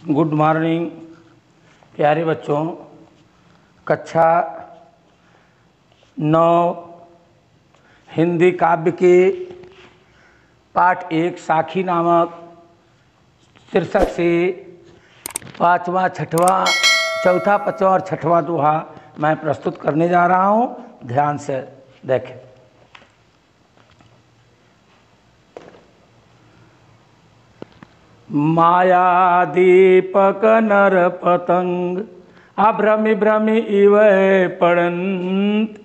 Good morning प्यारे बच्चों। कक्षा 9 हिंदी काव्य के पाठ 1 साखी नामक शीर्षक से 5वां, 6वां, चौथा, 5वां और 6वां दोहा मैं प्रस्तुत करने जा रहा हूँ। ध्यान से देखें। माया दीपक नर पतंग अभ्रमि भ्रमि इव पड़ंत,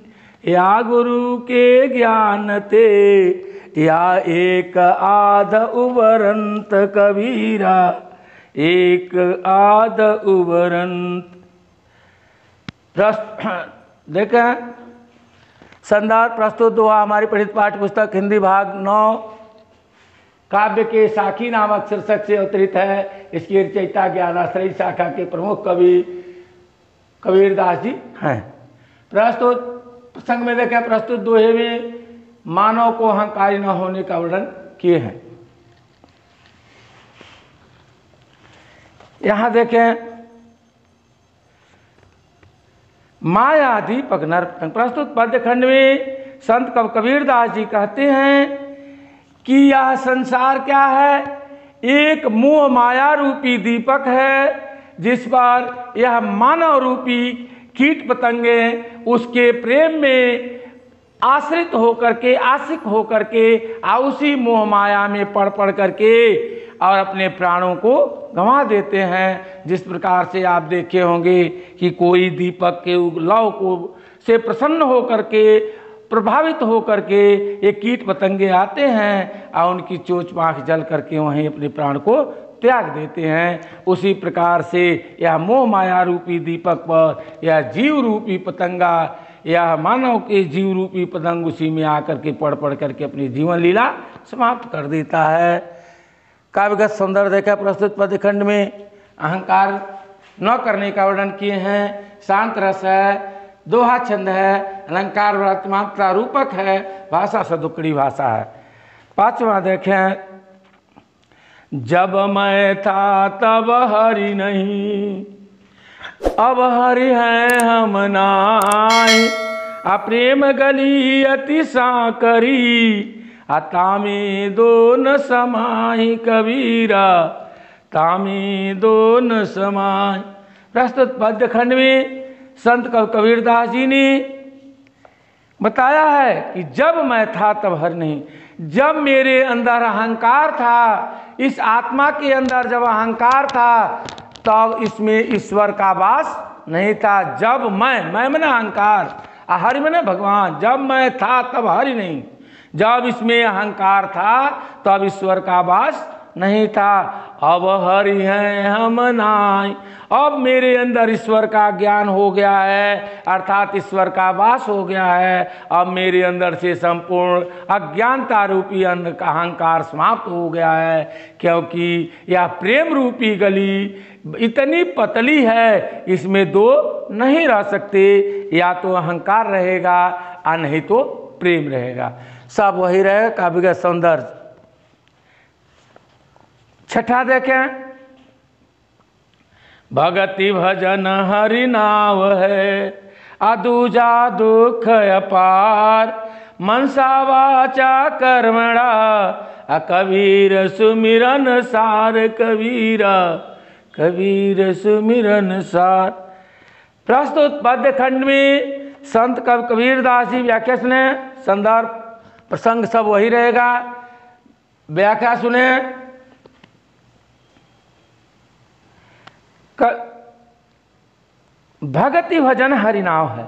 या गुरु के ज्ञान ते या एक आध उबरंत कबीरा, एक आध उबरंत। देखें, संदर्भ प्रस्तुत दोहा हमारी पठित पाठ्य पुस्तक हिंदी भाग 9 काव्य के साखी नामक शीर्षक से अवतरित है। इसकी रचयिता ज्ञानाश्रयी शाखा के प्रमुख कवि कबीरदास जी हैं। प्रस्तुत प्रसंग में देखें, प्रस्तुत दोहे में मानव को अहंकारी न होने का वर्णन किए हैं। यहां देखें, माया दीपक नर पतंग। प्रस्तुत पद्य खंड में संत कबीरदास जी कहते हैं कि यह संसार क्या है? एक मोह माया रूपी दीपक है, जिस पर यह मानव रूपी कीट पतंगे उसके प्रेम में आश्रित होकर के, आशिक होकर के उसी मोह माया में पड़ करके और अपने प्राणों को गंवा देते हैं। जिस प्रकार से आप देखे होंगे कि कोई दीपक के लौ को से प्रसन्न होकर के, प्रभावित होकर के ये कीट पतंगे आते हैं और उनकी चोंच पाँख जल करके वहीं अपने प्राण को त्याग देते हैं। उसी प्रकार से यह मोह माया रूपी दीपक पर यह जीव रूपी पतंगा, यह मानव के जीव रूपी पतंग उसी में आकर के पड़ करके अपनी जीवन लीला समाप्त कर देता है। काव्यगत सौंदर्य देखा प्रस्तुत पद्य खंड में अहंकार न करने का वर्णन किए हैं। शांत रस है, दोहा छंद है, अलंकार मात्रा रूपक है, भाषा सदुक्कड़ी भाषा है। 5वां देखें, जब मैं था तब हरि नहीं, अब हरि है हम नाई, अप्रेम गली अति साकरी, तामे दोन समाहि कबीरा, तामे दोन समाहि। प्रस्तुत पद्य खंड में संत कबीरदास जी ने बताया है कि जब मैं था तब हरि नहीं। जब मेरे अंदर अहंकार था, इस आत्मा के अंदर जब अहंकार था, तब इसमें ईश्वर का वास नहीं था। जब मैं मने अहंकार, हरि मने भगवान। जब मैं था तब हरि नहीं। जब इसमें अहंकार था तब ईश्वर का वास नहीं था। अब हरि हैं हम नाई। अब मेरे अंदर ईश्वर का ज्ञान हो गया है, अर्थात ईश्वर का वास हो गया है। अब मेरे अंदर से संपूर्ण अज्ञानता रूपी अहंकार समाप्त हो गया है, क्योंकि यह प्रेम रूपी गली इतनी पतली है, इसमें दो नहीं रह सकते। या तो अहंकार रहेगा और नहीं तो प्रेम रहेगा। सब वही रहेगा। काव्यगत सौंदर्य 6ठा देखें, भगति भजन हरि नाव है, अदूजा दुख अपार, मनसा वाचा कर्मणा, कबीर सुमिरन सार, कबीरा कबीर सुमिरन सार। प्रस्तुत पद्य खंड में संत कबीरदास जी व्याख्या सुने। संदर्भ प्रसंग सब वही रहेगा। व्याख्या सुने। भगति भजन हरिनाम है।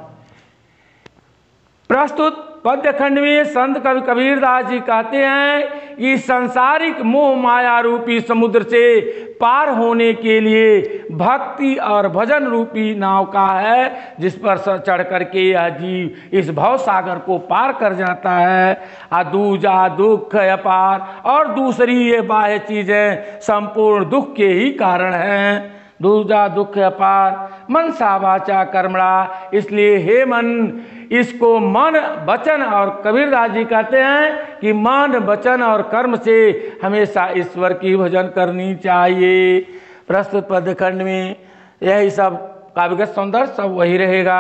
प्रस्तुत पद्य खंड में संत कवि कबीरदास जी कहते हैं कि सांसारिक मोह माया रूपी समुद्र से पार होने के लिए भक्ति और भजन रूपी नाव का है, जिस पर चढ़ करके यह जीव इस भव सागर को पार कर जाता है। दूजा दुख अपार, और दूसरी ये बाह्य चीजें संपूर्ण दुख के ही कारण हैं। दूजा दुख अपार, मनसा वाचा कर्मणा। इसलिए हे मन, इसको मन, वचन और कबीरदास जी कहते हैं कि मन, वचन और कर्म से हमेशा ईश्वर की भजन करनी चाहिए। प्रस्तुत पद्य खंड में यही सब काव्यगत सौंदर्य सब वही रहेगा।